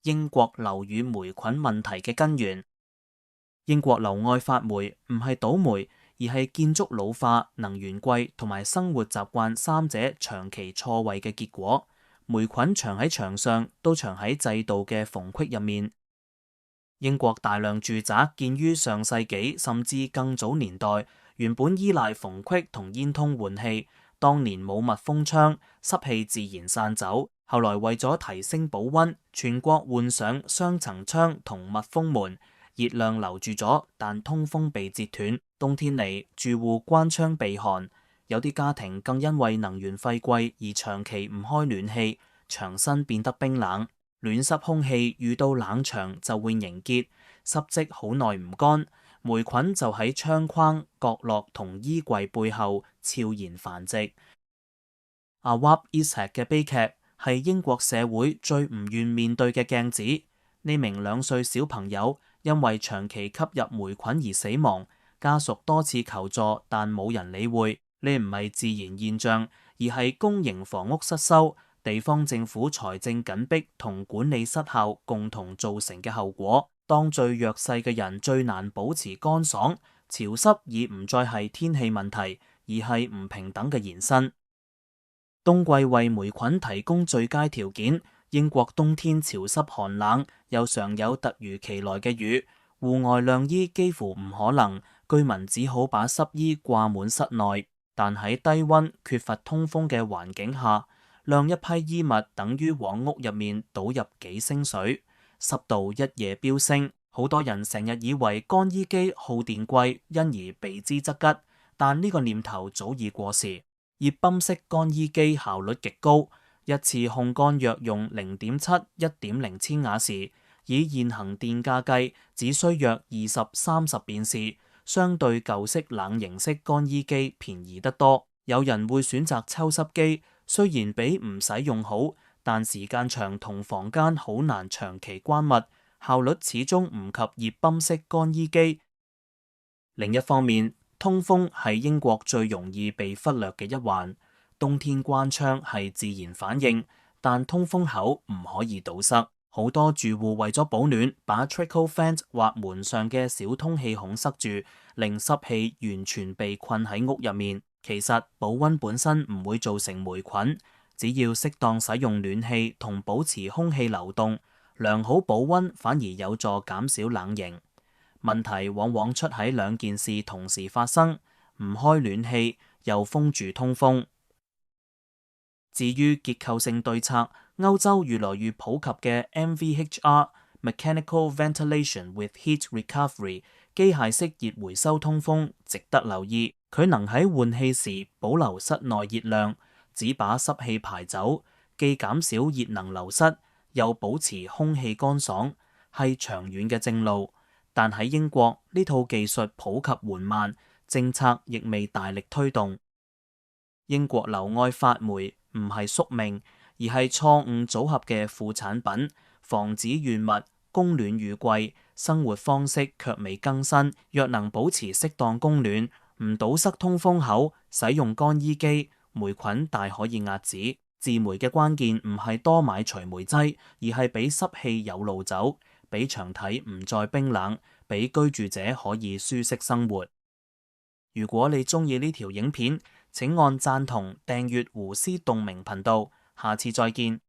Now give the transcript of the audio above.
英國樓宇霉菌問題嘅根源。英國樓外發霉唔係倒霉，而係建築老化、能源貴同埋生活習慣三者長期錯位嘅結果。霉菌藏喺牆上，都藏喺制度嘅縫隙入面。英國大量住宅建於上世紀甚至更早年代，原本依賴縫隙同煙通換氣，當年冇密封窗，濕氣自然散走。後來為咗提升保溫，全國換上雙層窗同密封門，熱量留住咗，但通風被截斷。冬天嚟，住戶關窗避寒，有啲家庭更因為能源費貴而長期唔開暖氣，牆身變得冰冷。暖濕空氣遇到冷牆就會凝結，濕積好耐唔乾，霉菌就喺窗框、角落同衣櫃背後悄然繁殖。Awab Ishaq 嘅悲劇係英國社會最唔願面對嘅鏡子。呢名2歲小朋友因為長期吸入霉菌而死亡，家屬多次求助，但冇人理會。呢唔係自然現象，而係公營房屋失修、地方政府財政緊迫同管理失效共同造成嘅後果。當最弱勢嘅人最難保持乾爽，潮濕已唔再係天氣問題，而係唔平等嘅延伸。冬季為霉菌提供最佳條件，英國冬天潮濕寒冷，又常有突如其來嘅雨，戶外晾衣幾乎唔可能，居民只好把濕衣掛滿室內。但喺低溫缺乏通風嘅環境下，晾一批衣物等於往屋入面倒入幾升水，濕度一夜飆升。好多人成日以為乾衣機耗電貴，因而避之則吉，但呢個念頭早已過時。熱泵式乾衣機效率極高，一次烘乾約用0.7、1.0千瓦時，以現行電價計，只需約20-30便士，相對舊式冷凝式乾衣機便宜得多。有人會選擇抽濕機，雖然比唔使用好，但時間長同房間好難長期關密，效率始終唔及熱泵式乾衣機。另一方面，通風係英國最容易被忽略嘅一環。冬天關窗係自然反應，但通風口唔可以堵塞。好多住戶為咗保暖，把 trickle vent 或門上嘅小通氣孔塞住，令濕氣完全被困喺屋入面。其實保溫本身唔會造成霉菌，只要適當使用暖氣同保持空氣流動，良好保溫反而有助減少冷凝。問題往往出喺兩件事同時發生，唔開暖氣又封住通風。至於結構性對策，歐洲越來越普及嘅 MVHR（Mechanical Ventilation with Heat Recovery） 機械式熱回收通風值得留意。佢能喺換氣時保留室內熱量，只把濕氣排走，既減少熱能流失，又保持空氣乾爽，係長遠嘅正路。但喺英國，呢套技術普及緩慢，政策亦未大力推動。英國樓外發霉唔係宿命，而係錯誤組合嘅副產品。房子越密，供暖越貴，生活方式卻未更新。若能保持適當供暖，唔堵塞通風口，使用乾衣機，霉菌大可以壓止。治霉嘅關鍵唔係多買除霉劑，而係俾濕氣有路走，俾牆體唔再冰冷，俾居住者可以舒適生活。如果你中意呢條影片，請按贊同、訂閱胡思動明頻道。下次再見。